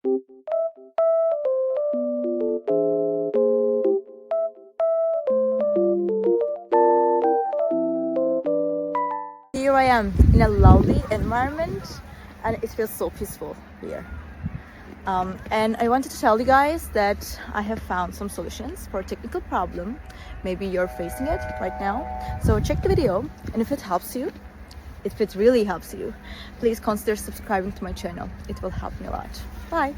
Here I am in a lovely environment and it feels so peaceful here. And I wanted to tell you guys that I have found some solutions for a technical problem. Maybe you're facing it right now. So check the video, and if it helps you, if it really helps you, please consider subscribing to my channel. It will help me a lot. Bye!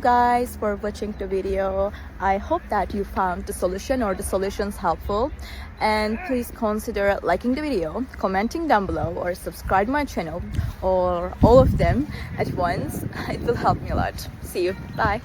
Guys for watching the video. I hope that you found the solution or the solutions helpful, and please consider liking the video, commenting down below, or subscribe my channel, or all of them at once. It will help me a lot. See you. Bye.